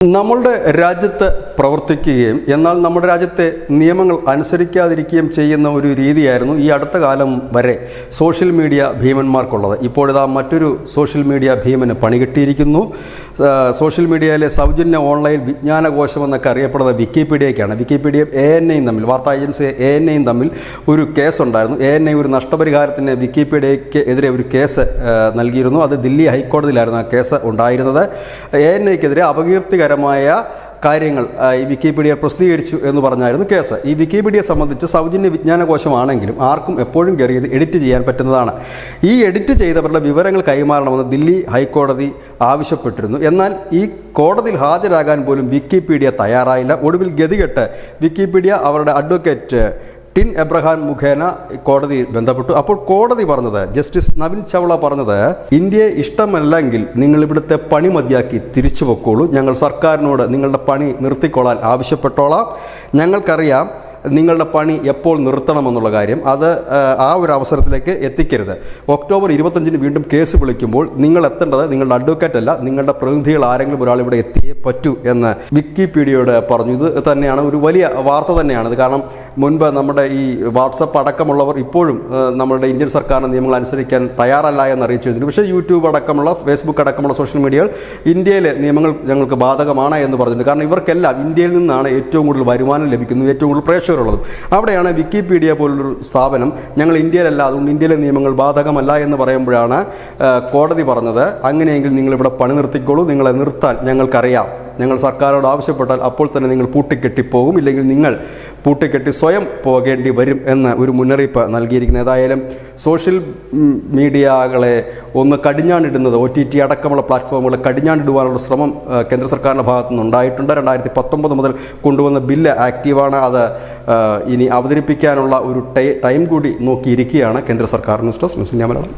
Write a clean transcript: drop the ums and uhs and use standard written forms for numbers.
നമ്മളുടെ രാജ്യത്ത് പ്രവർത്തിക്കുകയും എന്നാൽ നമ്മുടെ രാജ്യത്തെ നിയമങ്ങൾ അനുസരിക്കാതിരിക്കുകയും ചെയ്യുന്ന ഒരു രീതിയായിരുന്നു ഈ അടുത്ത കാലം വരെ സോഷ്യൽ മീഡിയ ഭീമന്മാർക്കുള്ളത്. ഇപ്പോഴിതാ മറ്റൊരു സോഷ്യൽ മീഡിയ ഭീമന് പണികിട്ടിയിരിക്കുന്നു. സോഷ്യൽ മീഡിയയിലെ സൗജന്യ ഓൺലൈൻ വിജ്ഞാനകോശം എന്നൊക്കെ അറിയപ്പെടുന്ന വിക്കിപീഡിയയ്ക്കാണ്. വിക്കിപീഡിയയും ANIയും തമ്മിൽ, വാർത്താ ഏജൻസി ANIയും തമ്മിൽ ഒരു കേസുണ്ടായിരുന്നു. ANI ഒരു നഷ്ടപരിഹാരത്തിന് വിക്കിപീഡിയയ്ക്ക് എതിരെ ഒരു കേസ് നൽകിയിരുന്നു. അത് ദില്ലി ഹൈക്കോടതിയിലായിരുന്നു ആ കേസ് ഉണ്ടായിരുന്നത്. ANIക്കെതിരെ അപകീർത്തികരമായ കാര്യങ്ങൾ ഈ വിക്കിപീഡിയ പ്രസിദ്ധീകരിച്ചു എന്ന് പറഞ്ഞായിരുന്നു കേസ്. ഈ വിക്കിപീഡിയയെ സംബന്ധിച്ച് സൗജന്യ വിജ്ഞാനകോശമാണെങ്കിലും ആർക്കും എപ്പോഴും കയറി ഇത് എഡിറ്റ് ചെയ്യാൻ പറ്റുന്നതാണ്. ഈ എഡിറ്റ് ചെയ്തവരുടെ വിവരങ്ങൾ കൈമാറണമെന്ന് ദില്ലി ഹൈക്കോടതി ആവശ്യപ്പെട്ടിരുന്നു. എന്നാൽ ഈ കോടതിയിൽ ഹാജരാകാൻ പോലും വിക്കിപീഡിയ തയ്യാറായില്ല. ഒടുവിൽ ഗതികെട്ട് വിക്കിപീഡിയ അവരുടെ അഡ്വക്കേറ്റ് ടിൻ എബ്രഹാം മുഖേന കോടതിയിൽ ബന്ധപ്പെട്ടു. അപ്പോൾ കോടതി പറഞ്ഞത്, ജസ്റ്റിസ് നവീൻ ചൗള പറഞ്ഞത്, ഇന്ത്യയെ ഇഷ്ടമല്ലെങ്കിൽ നിങ്ങൾ ഇവിടുത്തെ പണി മതിയാക്കി തിരിച്ചു പൊക്കോളൂ. ഞങ്ങൾ സർക്കാരിനോട് നിങ്ങളുടെ പണി നിർത്തിക്കൊള്ളാൻ ആവശ്യപ്പെട്ടോളാം. ഞങ്ങൾക്കറിയാം നിങ്ങളുടെ പണി എപ്പോൾ നിർത്തണമെന്നുള്ള കാര്യം. അത് ആ ഒരു അവസരത്തിലേക്ക് എത്തിക്കരുത്. ഒക്ടോബർ 25-ന് വീണ്ടും കേസ് വിളിക്കുമ്പോൾ നിങ്ങൾ എത്തേണ്ടത് നിങ്ങളുടെ അഡ്വക്കേറ്റ് അല്ല, നിങ്ങളുടെ പ്രതിനിധികൾ ആരെങ്കിലും ഒരാൾ ഇവിടെ എത്തിയേ പറ്റൂ എന്ന് വിക്കിപീഡിയയോട് പറഞ്ഞു. ഇത് തന്നെയാണ് ഒരു വലിയ വാർത്ത തന്നെയാണിത്. കാരണം മുൻപ് നമ്മുടെ ഈ വാട്സപ്പ് അടക്കമുള്ളവർ ഇപ്പോഴും നമ്മുടെ ഇന്ത്യൻ സർക്കാരിൻ്റെ നിയമങ്ങൾ അനുസരിക്കാൻ തയ്യാറല്ല എന്ന് അറിയിച്ചിരുന്നു. പക്ഷേ യൂട്യൂബ് അടക്കമുള്ള, ഫേസ്ബുക്ക് അടക്കമുള്ള സോഷ്യൽ മീഡിയകൾ ഇന്ത്യയിലെ നിയമങ്ങൾ ഞങ്ങൾക്ക് ബാധകമാണ് എന്ന് പറഞ്ഞിട്ടുണ്ട്. കാരണം ഇവർക്കെല്ലാം ഇന്ത്യയിൽ നിന്നാണ് ഏറ്റവും കൂടുതൽ വരുമാനം ലഭിക്കുന്നത്, ഏറ്റവും കൂടുതൽ പ്രേക്ഷകരുള്ളതും. അവിടെയാണ് വിക്കിപീഡിയ പോലൊരു സ്ഥാപനം ഞങ്ങൾ ഇന്ത്യയിലല്ല, അതുകൊണ്ട് ഇന്ത്യയിലെ നിയമങ്ങൾ ബാധകമല്ല എന്ന് പറയുമ്പോഴാണ് കോടതി പറഞ്ഞത്, അങ്ങനെയെങ്കിൽ നിങ്ങളിവിടെ പണി നിർത്തിക്കോളൂ, നിങ്ങളെ നിർത്താൻ ഞങ്ങൾക്കറിയാം. ഞങ്ങൾ സർക്കാരോട് ആവശ്യപ്പെട്ടാൽ അപ്പോൾ തന്നെ നിങ്ങൾ പൂട്ടിക്കെട്ടിപ്പോകും, ഇല്ലെങ്കിൽ നിങ്ങൾ പൂട്ടിക്കെട്ടി സ്വയം പോകേണ്ടി വരും എന്ന് ഒരു മുന്നറിയിപ്പ് നൽകിയിരിക്കുന്നത്. ഏതായാലും സോഷ്യൽ മീഡിയകളെ ഒന്ന് കടിഞ്ഞാണിടുന്നത്, OTT അടക്കമുള്ള പ്ലാറ്റ്ഫോമുകളെ കടിഞ്ഞാണിടുവാനുള്ള ശ്രമം കേന്ദ്ര സർക്കാരിൻ്റെ ഭാഗത്തു നിന്നുണ്ടായിട്ടുണ്ട്. 2019 മുതൽ കൊണ്ടുവന്ന ബില്ല് ആക്റ്റീവാണ്. അത് ഇനി അവതരിപ്പിക്കാനുള്ള ഒരു ടൈം കൂടി നോക്കിയിരിക്കുകയാണ് കേന്ദ്ര സർക്കാർ. News desk news India Malayalam.